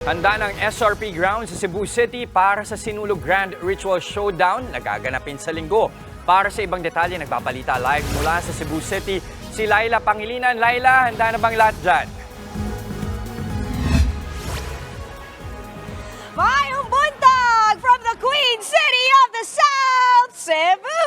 Handa ng SRP Grounds sa Cebu City para sa Sinulog Grand Ritual Showdown na gaganapin sa linggo. Para sa ibang detalye, nagbabalita live mula sa Cebu City si Laila Pangilinan. Laila, handa na bang lahat dyan? Mayong buntag from the Queen City of the South, Cebu!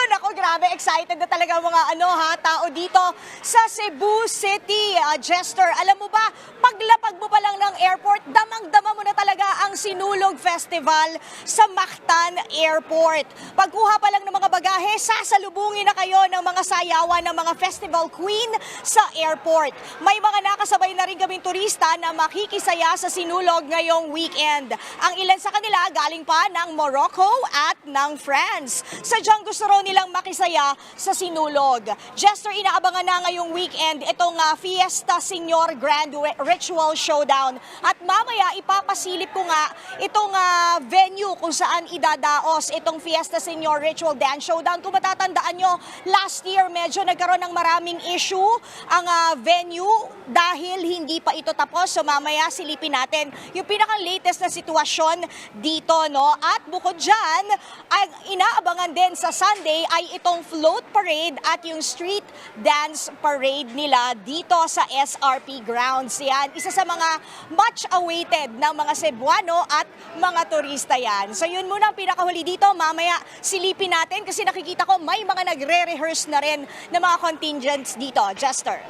Naku, grabe, excited na talaga mga tao dito sa Cebu City. Jester, alam mo ba, paglapag mo pa lang ng airport, damang-dama mo na talaga ang Sinulog Festival sa Mactan Airport. Pagkuha pa lang ng mga bagahe, sasalubungin na kayo ng mga sayawan ng mga festival queen sa airport. May mga nakasabay na rin kaming turista na makikisaya sa Sinulog ngayong weekend. Ang ilan sa kanila galing pa ng Morocco at ng France. Sadyang gusto raw nilang makisaya sa Sinulog. Jester, inaabangan na ngayong weekend itong Fiesta Senior Grand Ritual Showdown. At mamaya ipapasilip ko nga itong venue kung saan idadaos itong Fiesta Senior Ritual Dance Showdown. Kung matatandaan nyo, last year medyo nagkaroon ng maraming issue ang venue dahil hindi pa ito tapos. So mamaya silipin natin yung pinaka-latest na sitwasyon dito, no? At bukod dyan, ang inaabangan din sa Sunday ay itong float parade at yung street dance parade nila dito sa SRP Grounds. Yan, isa sa mga much awaited ng mga Cebuano at mga turista yan. So yun muna ang pinakahuli dito. Mamaya silipin natin kasi nakikita ko may mga nagre-rehearse na rin ng mga contingents dito. Jester.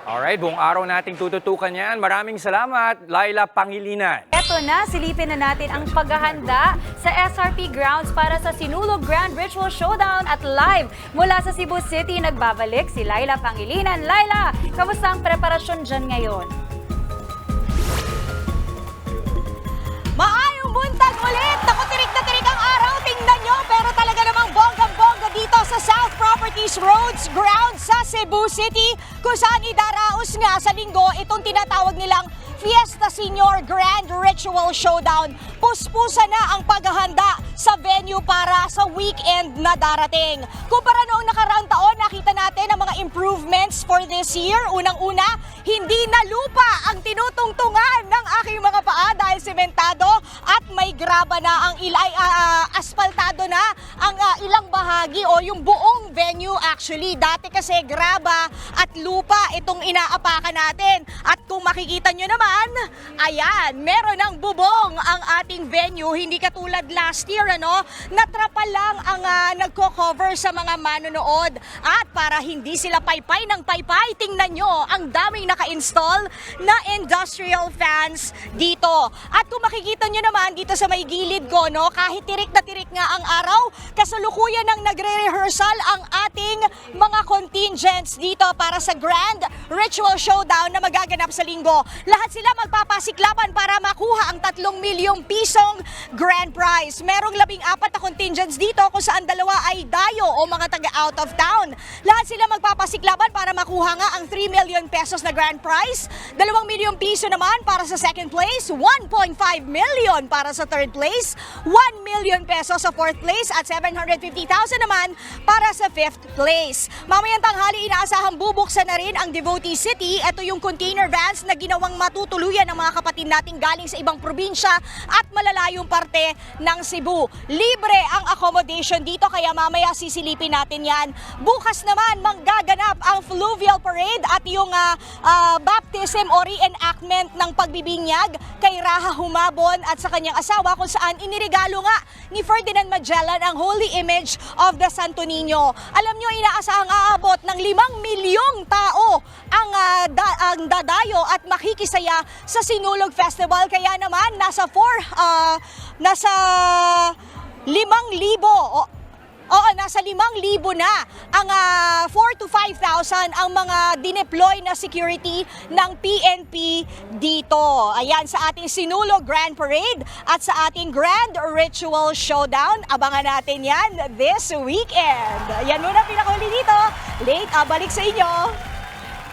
Alright, buong araw nating tututukan yan. Maraming salamat, Laila Pangilinan. Eto na, silipin na natin ang paghahanda sa SRP Grounds para sa Sinulog Grand Ritual Showdown at live mula sa Cebu City. Nagbabalik si Laila Pangilinan. Laila, kamusta ang preparasyon dyan ngayon? Maayong buntag ulit! Naku, tirik na tirik ang araw. Tingnan nyo, pero talaga namang bonggang-bongga dito sa South Properties Roads Ground sa Cebu City, kung saan idaraos nga sa linggo itong tinatawag nilang Fiesta Senior Grand Ritual Showdown. Puspusan na ang paghahanda sa venue para sa weekend na darating. Kumpara noong nakaraang taon, nakita natin ang mga improvements for this year. Unang-una, hindi na lupa ang tinutungtungan ng aking mga paa dahil sementado at may graba na ang asfaltado na ang ilang bahagi o yung buong venue actually. Dati kasi graba at lupa itong inaapakan natin. At kung makikita nyo naman, ayan, meron ng bubong ang ating venue. Hindi katulad last year, natrapa lang ang nagko-cover sa mga manonood. At para hindi sila paypay ng paypay, tingnan nyo ang daming naka-install na industrial fans dito. At kung makikita nyo naman dito sa may gilid ko, kahit tirik na tirik nga ang araw, kasalukuyan ng nagre-rehearsal ang ating mga contingents dito para sa Grand Ritual Showdown na magaganap sa linggo. Lahat sila magpapasiklaban para makuha ang 3 milyong pisong grand prize. Merong 14 na contingents dito kung saan 2 ay dayo o mga taga out of town. Lahat sila magpapasiklaban para makuha nga ang 3 million pesos na grand prize. 2 milyong piso naman para sa second place, 1.5 million para sa third place, 1 million pesos sa fourth place at 750,000 naman para sa fifth place. Mamayang tanghali inaasahang bubuksan na rin ang Devotee City. Ito yung container vans na ginawang matutuluyan ng mga kapatid nating galing sa ibang probinsya at malalayong parte ng Cebu. Libre ang accommodation dito kaya mamaya sisilipin natin yan. Bukas naman manggaganap ang fluvial parade at yung baptism o reenactment ng pagbibinyag kay Raha Humabon at sa kanyang asawa kung saan iniregalo nga ni Ferdinand Magellan ang holy image of the Santo Niño. Alam nyo, inaasahang aabot ng 5 milyong tao ang dadayo at makikisaya sa Sinulog Festival. Kaya naman nasa 5,000 nasa 5,000 na ang 4 to 5,000 ang mga dineploy na security ng PNP dito. Ayan, sa ating Sinulog Grand Parade at sa ating Grand Ritual Showdown. Abangan natin yan this weekend. Yan muna pinakahuli dito. Late, balik sa inyo.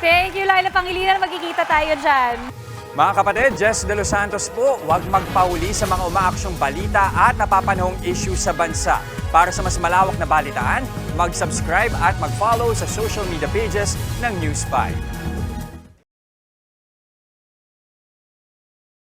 Thank you, Laila Pangilinan. Magkikita tayo dyan. Mga kapatid, Jess De Los Santos po, huwag magpahuli sa mga umaaksyong balita at napapanahong issue sa bansa. Para sa mas malawak na balitaan, mag-subscribe at mag-follow sa social media pages ng News 5.